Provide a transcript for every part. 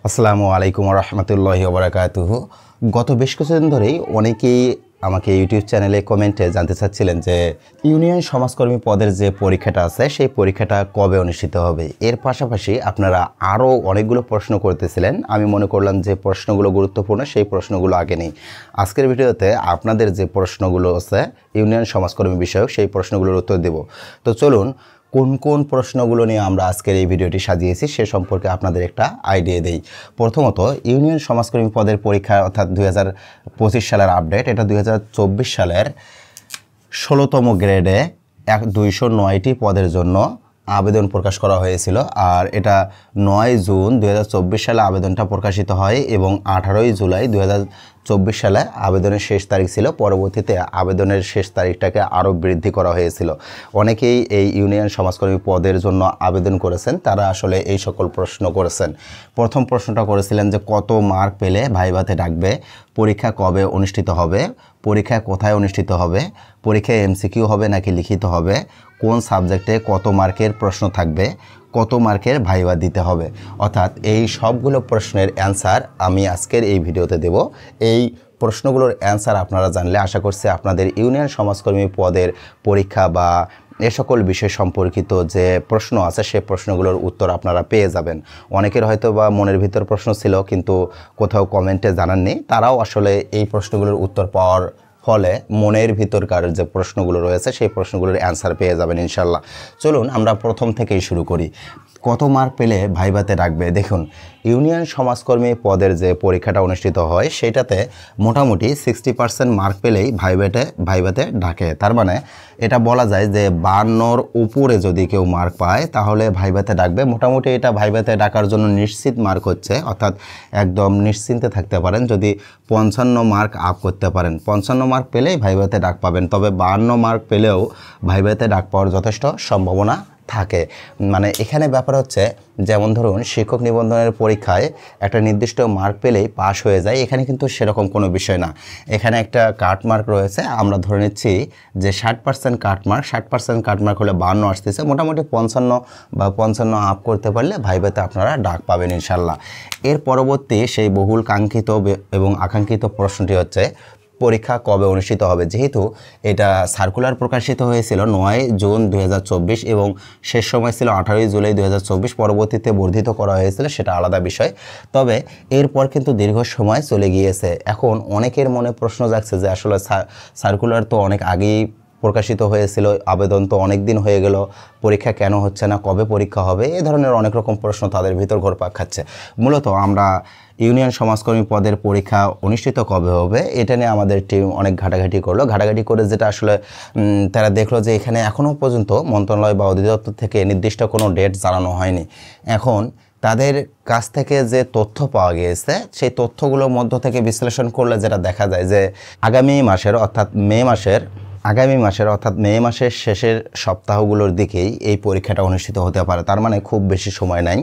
আসসালামু আলাইকুম রহমতুল্লাহি ওবরাকাতুহু। গত বেশ কিছুদিন ধরেই অনেকেই আমাকে ইউটিউব চ্যানেলে কমেন্টে জানতে চাচ্ছিলেন যে ইউনিয়ন সমাজকর্মী পদের যে পরীক্ষাটা আছে সেই পরীক্ষাটা কবে অনুষ্ঠিত হবে। এর পাশাপাশি আপনারা আরও অনেকগুলো প্রশ্ন করতেছিলেন। আমি মনে করলাম যে প্রশ্নগুলো গুরুত্বপূর্ণ, সেই প্রশ্নগুলো আগে নেই। আজকের ভিডিওতে আপনাদের যে প্রশ্নগুলো আছে ইউনিয়ন সমাজকর্মী বিষয়ক সেই প্রশ্নগুলোর উত্তর দেব। তো চলুন কোন কোন প্রশ্নগুলো নিয়ে আমরা আজকের এই ভিডিওটি সাজিয়েছি সে সম্পর্কে আপনাদের একটা আইডিয়া দেই। প্রথমত, ইউনিয়ন সমাজকর্মী পদের পরীক্ষা অর্থাৎ 2025 সালের আপডেট। এটা 2024 সালের 16তম গ্রেডে 209টি পদের জন্য আবেদন প্রকাশ করা হয়েছিল। আর এটা 9 জুন 2024 সালে আবেদনটা প্রকাশিত হয় এবং 18 জুলাই 2024 সালে আবেদনের শেষ তারিখ ছিল। পরবর্তীতে আবেদনের শেষ তারিখটাকে আরও বৃদ্ধি করা হয়েছিল। অনেকেই এই ইউনিয়ন সমাজকর্মী পদের জন্য আবেদন করেছেন, তারা আসলে এই সকল প্রশ্ন করেছেন। প্রথম প্রশ্নটা করেছিলেন যে কত মার্ক পেলে ভাইভাতে ডাকবে, পরীক্ষা কবে অনুষ্ঠিত হবে, পরীক্ষা কোথায় অনুষ্ঠিত হবে, পরীক্ষায় এমসিকিউ হবে নাকি লিখিত হবে, কোন সাবজেক্টে কত মার্কের প্রশ্ন থাকবে, কত মার্কের ভাইভা দিতে হবে। অর্থাৎ এই সবগুলো প্রশ্নের অ্যান্সার আমি আজকের এই ভিডিওতে দেব। এই প্রশ্নগুলোর অ্যান্সার আপনারা জানলে আশা করছি আপনাদের ইউনিয়ন সমাজকর্মী পদের পরীক্ষা বা এ সকল বিষয় সম্পর্কিত যে প্রশ্ন আছে সে প্রশ্নগুলোর উত্তর আপনারা পেয়ে যাবেন। অনেকের হয়তো বা মনের ভিতর প্রশ্ন ছিল কিন্তু কোথাও কমেন্টে জানাননি, তারাও আসলে এই প্রশ্নগুলোর উত্তর পাওয়ার ফলে মনের ভিতরকার যে প্রশ্নগুলো রয়েছে সেই প্রশ্নগুলোর অ্যান্সার পেয়ে যাবেন ইনশাল্লাহ। চলুন আমরা প্রথম থেকেই শুরু করি। কত মার্ক পেলে ভাইভাতে ডাকবে? দেখুন, ইউনিয়ন সমাজকর্মী পদের যে পরীক্ষাটা অনুষ্ঠিত হয় সেটাতে মোটামুটি 60% মার্ক পেলেই ভাইভাতে ডাকে। তার মানে এটা বলা যায় যে 52-র উপরে যদি কেউ মার্ক পায় তাহলে ভাইভাতে ডাকবে। মোটামুটি এটা ভাইভাতে ডাকার জন্য নিশ্চিত মার্ক হচ্ছে, অর্থাৎ একদম নিশ্চিন্তে থাকতে পারেন যদি 55 মার্ক আপ করতে পারেন। 55 মার্ক পেলেই ভাইভাতে ডাক পাবেন। তবে 52 মার্ক পেলেও ভাইভাতে ডাক পাওয়ার যথেষ্ট সম্ভাবনা থাকে। মানে এখানে ব্যাপার হচ্ছে, যেমন ধরুন শিক্ষক নিবন্ধনের পরীক্ষায় একটা নির্দিষ্ট মার্ক পেলেই পাস হয়ে যায়, এখানে কিন্তু সেরকম কোনো বিষয় না। এখানে একটা কাট মার্ক রয়েছে, আমরা ধরে নিচ্ছি যে 60% কাট মার্ক, 60% কাট মার্ক হলে 52 আসতেছে। মোটামুটি 55 বা 55 আপ করতে পারলে ভাইভাতে আপনারা ডাক পাবেন ইনশাল্লাহ। এর পরবর্তী সেই বহুল কাঙ্ক্ষিত এবং আকাঙ্ক্ষিত প্রশ্নটি হচ্ছে পরীক্ষা কবে অনুষ্ঠিত হবে। যেহেতু এটা সার্কুলার প্রকাশিত হয়েছিল 9 জুন 2024 এবং শেষ সময় ছিল 18 জুলাই 2024, পরবর্তীতে বর্ধিত করা হয়েছিল, সেটা আলাদা বিষয়। তবে এরপর কিন্তু দীর্ঘ সময় চলে গিয়েছে। এখন অনেকের মনে প্রশ্ন জাগছে যে আসলে সার্কুলার তো অনেক আগেই প্রকাশিত হয়েছিল, আবেদন তো অনেক দিন হয়ে গেল, পরীক্ষা কেন হচ্ছে না, কবে পরীক্ষা হবে, এ ধরনের অনেক রকম প্রশ্ন তাদের ভিতর ঘুরপাক খাচ্ছে। মূলত আমরা ইউনিয়ন সমাজকর্মী পদের পরীক্ষা অনুষ্ঠিত কবে হবে এটা নিয়ে আমাদের টিম অনেক ঘাটাঘাটি করলো। ঘাটাঘাটি করে যেটা আসলে তারা দেখলো যে এখানে এখনও পর্যন্ত মন্ত্রণালয় বা অধিদপ্তর থেকে নির্দিষ্ট কোনো ডেট জানানো হয়নি। এখন তাদের কাছ থেকে যে তথ্য পাওয়া গিয়েছে সেই তথ্যগুলোর মধ্য থেকে বিশ্লেষণ করলে যেটা দেখা যায় যে আগামী মাসের অর্থাৎ মে মাসের শেষের সপ্তাহগুলোর দিকেই এই পরীক্ষাটা অনুষ্ঠিত হতে পারে। তার মানে খুব বেশি সময় নাই,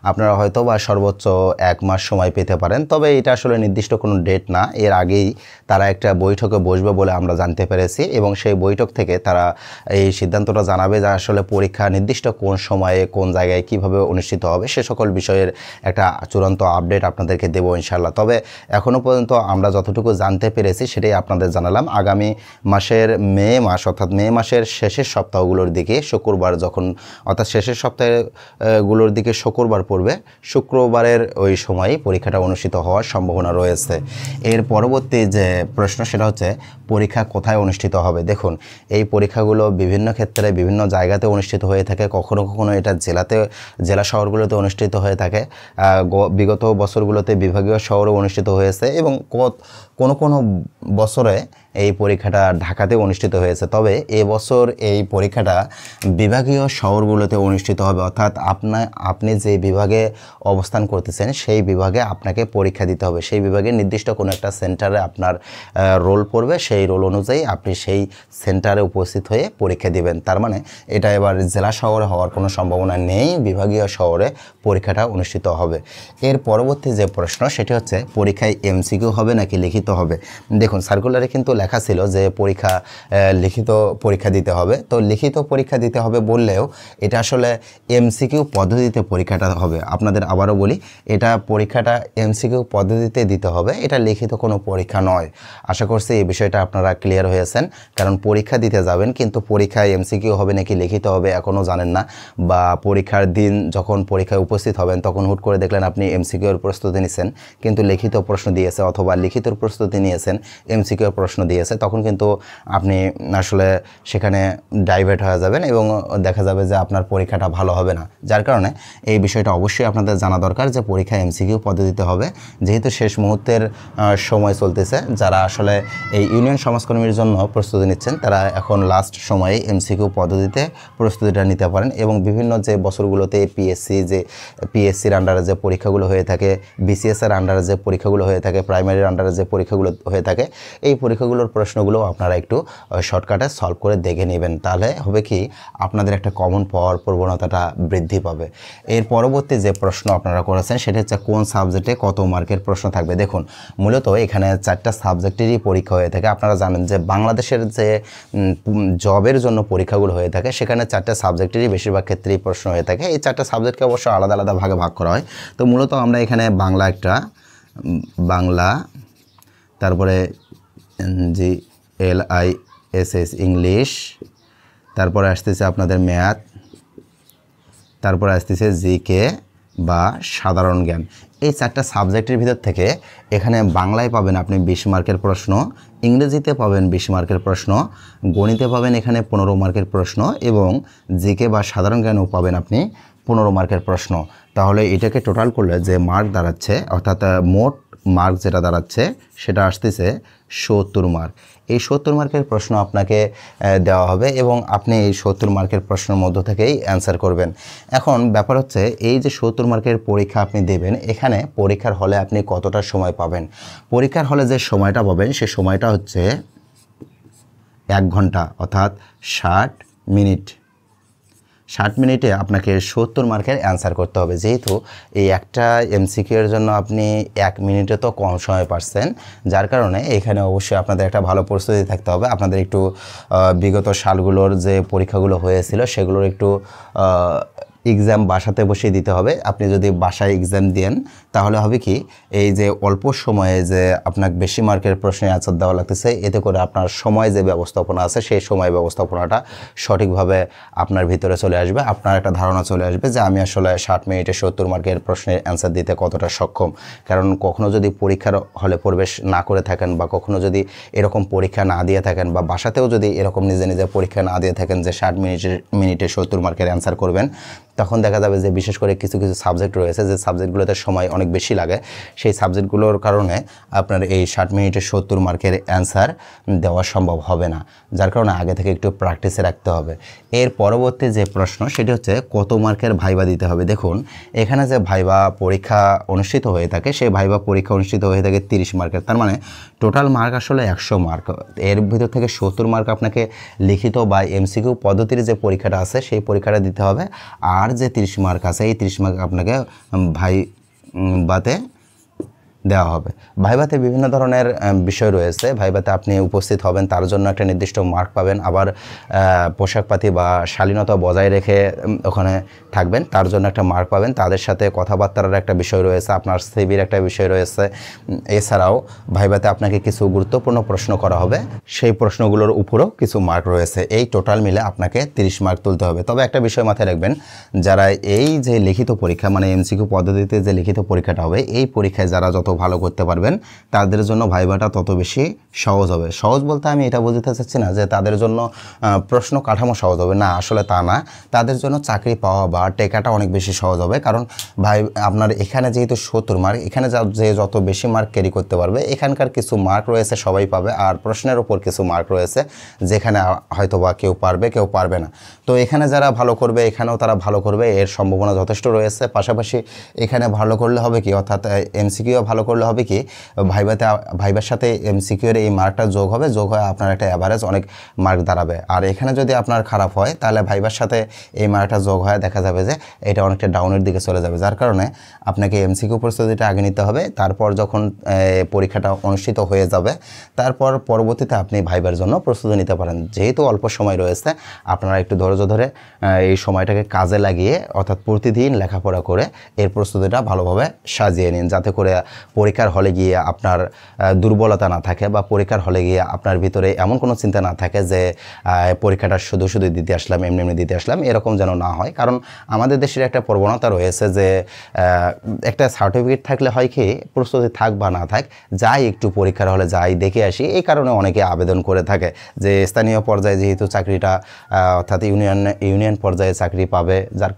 আপনারা হয়তো বা সর্বোচ্চ 1 মাস সময় পেতে পারেন। তবে এটা আসলে নির্দিষ্ট কোনো ডেট না, এর আগেই তারা একটা বৈঠকে বসবে বলে আমরা জানতে পেরেছি এবং সেই বৈঠক থেকে তারা এই সিদ্ধান্তটা জানাবে যে আসলে পরীক্ষা নির্দিষ্ট কোন সময়ে কোন জায়গায় কিভাবে অনুষ্ঠিত হবে সে সকল বিষয়ের একটা চূড়ান্ত আপডেট আপনাদেরকে দেবো ইনশাল্লাহ। তবে এখনও পর্যন্ত আমরা যতটুকু জানতে পেরেছি সেটাই আপনাদের জানালাম। আগামী মাসের মে মাস অর্থাৎ মে মাসের শেষের সপ্তাহগুলোর দিকে শুক্রবার, যখন অর্থাৎ শেষের সপ্তাহগুলোর দিকে শুক্রবার পড়বে, শুক্রবারের ওই সময়ই পরীক্ষাটা অনুষ্ঠিত হওয়ার সম্ভাবনা রয়েছে। এর পরবর্তী যে প্রশ্ন সেটা হচ্ছে পরীক্ষা কোথায় অনুষ্ঠিত হবে। দেখুন, এই পরীক্ষাগুলো বিভিন্ন ক্ষেত্রে বিভিন্ন জায়গাতে অনুষ্ঠিত হয়ে থাকে, কখনো কখনো এটা জেলা শহরগুলোতে অনুষ্ঠিত হয়ে থাকে, বিগত বছরগুলোতে বিভাগীয় শহরে অনুষ্ঠিত হয়েছে এবং কোনো কোনো বছরে এই পরীক্ষাটা ঢাকাতে অনুষ্ঠিত হয়েছে। তবে এবছর এই পরীক্ষাটা বিভাগীয় শহরগুলোতে অনুষ্ঠিত হবে, অর্থাৎ আপনি যে বিভাগে অবস্থান করতেছেন সেই বিভাগে আপনাকে পরীক্ষা দিতে হবে। সেই বিভাগে নির্দিষ্ট কোনো একটা সেন্টারে আপনার রোল পড়বে, সেই রোল অনুযায়ী আপনি সেই সেন্টারে উপস্থিত হয়ে পরীক্ষা দিবেন। তার মানে এটা এবার জেলা শহরে হওয়ার কোনো সম্ভাবনা নেই, বিভাগীয় শহরে পরীক্ষাটা অনুষ্ঠিত হবে। এর পরবর্তী যে প্রশ্ন সেটি হচ্ছে পরীক্ষায় এমসিকিউ হবে নাকি লিখিত হবে। দেখুন সার্কুলারে কিন্তু লেখা ছিল যে লিখিত পরীক্ষা দিতে হবে। তো লিখিত পরীক্ষা দিতে হবে বললেও এটা আসলে এমসিকিউ পদ্ধতিতে পরীক্ষাটা হবে। আপনাদের আবারও বলি, এটা পরীক্ষাটা এমসিকিউ পদ্ধতিতে দিতে হবে, এটা লিখিত কোনো পরীক্ষা নয়। আশা করছি এই বিষয়টা আপনারা ক্লিয়ার হয়েছেন। কারণ পরীক্ষা দিতে যাবেন কিন্তু পরীক্ষায় এমসিকিউ হবে নাকি লিখিত হবে এখনও জানেন না, বা পরীক্ষার দিন যখন পরীক্ষায় উপস্থিত হবেন তখন হুট করে দেখলেন আপনি এমসিকিউর প্রস্তুতি নিচ্ছেন কিন্তু লিখিত প্রশ্ন দিয়েছে, অথবা লিখিতর প্রস্তুতি নিয়েছেন এমসিকিউর প্রশ্ন দিয়েছে, তখন কিন্তু আপনি আসলে সেখানে ডাইভার্ট হয়ে যাবেন এবং দেখা যাবে যে আপনার পরীক্ষাটা ভালো হবে না। যার কারণে এই বিষয়টা অবশ্যই আপনাদের জানা দরকার যে পরীক্ষা এমসিকিউ পদ্ধতিতে হবে। যেহেতু শেষ মুহূর্তের সময় চলতেছে, যারা আসলে এই ইউনিয়ন সমাজকর্মীর জন্য প্রস্তুতি নিচ্ছেন তারা এখন লাস্ট সময়ে এমসিকিউ পদ্ধতিতে প্রস্তুতিটা নিতে পারেন। এবং বিভিন্ন যে বছরগুলোতে পিএসসির আন্ডারে যে পরীক্ষাগুলো হয়ে থাকে, বিসিএসের আন্ডারে যে পরীক্ষাগুলো হয়ে থাকে, প্রাইমারির আন্ডারে যে পরীক্ষাগুলো হয়ে থাকে, এই পরীক্ষাগুলোর প্রশ্নগুলো আপনারা একটু শর্টকাটে সলভ করে দেখে নেবেন। তাহলে হবে কি আপনাদের একটা কমন পাওয়ার প্রবণতাটা বৃদ্ধি পাবে। এর পরবর্তী যে প্রশ্ন আপনারা করেছেন সেটা হচ্ছে কোন সাবজেক্টে কত মার্কের প্রশ্ন থাকবে। দেখুন মূলত এখানে 4টা সাবজেক্টেরই পরীক্ষা হয়ে থাকে। আপনারা জানেন যে বাংলাদেশের যে জবের জন্য পরীক্ষাগুলো হয়ে থাকে সেখানে 4টা সাবজেক্টেরই বেশিরভাগ ক্ষেত্রেই প্রশ্ন হয়ে থাকে। এই 4টা সাবজেক্টকে অবশ্য আলাদা আলাদা ভাগে ভাগ করা হয়। তো মূলত আমরা এখানে বাংলা, তারপরে GLISS ইংলিশ, তারপরে আসতেছে আপনাদের ম্যাথ, তারপরে আসতেছে জিকে বা সাধারণ জ্ঞান। এই 4টা সাবজেক্টের ভিতর থেকে এখানে বাংলায় পাবেন আপনি 20 মার্কের প্রশ্ন, ইংরেজিতে পাবেন 20 মার্কের প্রশ্ন, গণিতে পাবেন এখানে 15 মার্কের প্রশ্ন এবং জিকে বা সাধারণ জ্ঞানও পাবেন আপনি 15 মার্কের প্রশ্ন। তাহলে এটাকে টোটাল করলে যে মার্ক দাঁড়াচ্ছে, অর্থাৎ মোট মার্ক যেটা দাঁড়াচ্ছে সেটা আসতেছে 70 মার্ক। এই 70 মার্কের প্রশ্ন আপনাকে দেওয়া হবে এবং আপনি এই 70 মার্কের প্রশ্নের মধ্য থেকেই অ্যান্সার করবেন। এখন ব্যাপার হচ্ছে এই যে 70 মার্কের পরীক্ষা আপনি দেবেন, এখানে পরীক্ষার হলে আপনি কতটা সময় পাবেন। পরীক্ষার হলে যে সময়টা পাবেন সে সময়টা হচ্ছে 1 ঘন্টা, অর্থাৎ 60 মিনিট। 60 মিনিটে আপনাকে 70 মার্কের অ্যান্সার করতে হবে। যেহেতু এই একটা এমসিকিউ এর জন্য আপনি 1 মিনিটে তো কম সময় পাচ্ছেন, যার কারণে এখানে অবশ্যই আপনাদের একটা ভালো প্রস্তুতি থাকতে হবে। আপনাদের একটু বিগত সালগুলোর যে পরীক্ষাগুলো হয়েছিল সেগুলোর একটু এক্সাম বাসাতে বসিয়ে দিতে হবে। আপনি যদি বাসায় এক্সাম দেন তাহলে হবে কি, এই যে অল্প সময়ে যে আপনাকে বেশি মার্কের প্রশ্নের অ্যান্সার দেওয়া লাগতেছে, এতে করে আপনার সময় যে ব্যবস্থাপনা আছে সেই সময় ব্যবস্থাপনাটা সঠিকভাবে আপনার ভিতরে চলে আসবে। আপনার একটা ধারণা চলে আসবে যে আমি আসলে 60 মিনিটে 70 মার্কের প্রশ্নের অ্যান্সার দিতে কতটা সক্ষম। কারণ কখনো যদি পরীক্ষার হলে প্রবেশ না করে থাকেন বা কখনো যদি এরকম পরীক্ষা না দিয়ে থাকেন বা বাসাতেও যদি এরকম নিজে নিজে পরীক্ষা না দিয়ে থাকেন যে 60 মিনিটে 70 মার্কের অ্যান্সার করবেন, তখন দেখা যাবে যে বিশেষ করে কিছু কিছু সাবজেক্ট রয়েছে যে সাবজেক্টগুলোতে সময় অনেক বেশি লাগে, সেই সাবজেক্টগুলোর কারণে আপনার এই 60 মিনিটে 70 মার্কের অ্যান্সার দেওয়া সম্ভব হবে না। যার কারণে আগে থেকে একটু প্র্যাকটিসে রাখতে হবে। এর পরবর্তী যে প্রশ্ন সেটি হচ্ছে কত মার্কের ভাইবা দিতে হবে। দেখুন এখানে যে ভাইবা পরীক্ষা অনুষ্ঠিত হয়ে থাকে সেই ভাইবা পরীক্ষা অনুষ্ঠিত হয়ে থাকে 30 মার্কের, তার মানে টোটাল মার্ক আসলে 100 মার্ক। এর ভিতর থেকে 70 মার্ক আপনাকে লিখিত বা এমসিকিউ পদ্ধতির যে পরীক্ষাটা আছে সেই পরীক্ষাটা দিতে হবে, আর যে 30 মার্ক আছে এই 30 মার্ক আপনাকে ভাইবাতে দেওয়া হবে। ভাইভাতে বিভিন্ন ধরনের বিষয় রয়েছে। ভাইভাতে আপনি উপস্থিত হবেন, তার জন্য একটা নির্দিষ্ট মার্ক পাবেন। আবার পোশাকপাতি বা শালীনতা বজায় রেখে ওখানে থাকবেন, তার জন্য একটা মার্ক পাবেন। তাদের সাথে কথাবার্তার একটা বিষয় রয়েছে, আপনার সিভির একটা বিষয় রয়েছে। এছাড়াও ভাইভাতে আপনাকে কিছু গুরুত্বপূর্ণ প্রশ্ন করা হবে, সেই প্রশ্নগুলোর উপরও কিছু মার্ক রয়েছে। এই টোটাল মিলে আপনাকে 30 মার্ক তুলতে হবে। তবে একটা বিষয় মাথায় রাখবেন, যারা এই যে লিখিত পরীক্ষা মানে এমসিকিউ পদ্ধতিতে যে লিখিত পরীক্ষাটা হবে, এই পরীক্ষায় যারা যত ভালো করতে পারবেন তাদের জন্য ভাইভাটা তত বেশি সহজ হবে। সহজ বলতে আমি এটা বোঝাতে চাচ্ছি না যে তাদের জন্য প্রশ্ন কাঠামো সহজ হবে, না, আসলে তা না। তাদের জন্য চাকরি পাওয়া বা টেকাটা অনেক বেশি সহজ হবে। কারণ ভাই আপনার এখানে যেহেতু 70 মার্ক, এখানে যে যত বেশি মার্ক ক্যারি করতে পারবে, এখানকার কিছু মার্ক রয়েছে সবাই পাবে, আর প্রশ্নের ওপর কিছু মার্ক রয়েছে যেখানে হয়তো বা কেউ পারবে কেউ পারবে না। তো এখানে যারা ভালো করবে এখানেও তারা ভালো করবে, এর সম্ভাবনা যথেষ্ট রয়েছে। পাশাপাশি এখানে ভালো করলে হবে কি, অর্থাৎ এমসিকিউ ভালো ফলো করলে হবে কি ভাইবার সাথে এমসিকিউর এই মার্কটা যোগ হবে, যোগ হয়ে আপনার একটা অ্যাভারেজ অনেক মার্ক দাঁড়াবে। আর এখানে যদি আপনার খারাপ হয় তাহলে ভাইবার সাথে এই মার্কটা যোগ হয়ে দেখা যাবে যে এটা অনেকটা ডাউনের দিকে চলে যাবে, যার কারণে আপনাকে এমসিকিউ প্রস্তুতিটা আগে নিতে হবে। তারপর যখন পরীক্ষাটা অনুষ্ঠিত হয়ে যাবে তারপর পরবর্তীতে আপনি ভাইবার জন্য প্রস্তুতি নিতে পারেন। যেহেতু অল্প সময় রয়েছে, আপনারা একটু ধৈর্য ধরে এই সময়টাকে কাজে লাগিয়ে অর্থাৎ প্রতিদিন লেখাপড়া করে এর প্রস্তুতিটা ভালোভাবে সাজিয়ে নিন, যাতে করে পরীক্ষার হলে গিয়ে আপনার দুর্বলতা না থাকে বা পরীক্ষার হলে গিয়ে আপনার ভিতরে এমন কোনো চিন্তা না থাকে যে পরীক্ষাটা শুধু শুধু দিতে আসলাম, এমনি এমনি দিতে আসলাম, এরকম যেন না হয়। কারণ আমাদের দেশের একটা প্রবণতা রয়েছে যে একটা সার্টিফিকেট থাকলে হয় কি প্রস্তুতি থাক বা না থাক, যাই একটু পরীক্ষার হলে যাই দেখে আসি, এই কারণে অনেকে আবেদন করে থাকে যে স্থানীয় পর্যায়ে যেহেতু চাকরিটা অর্থাৎ ইউনিয়ন পর্যায়ে চাকরি পাবে, যার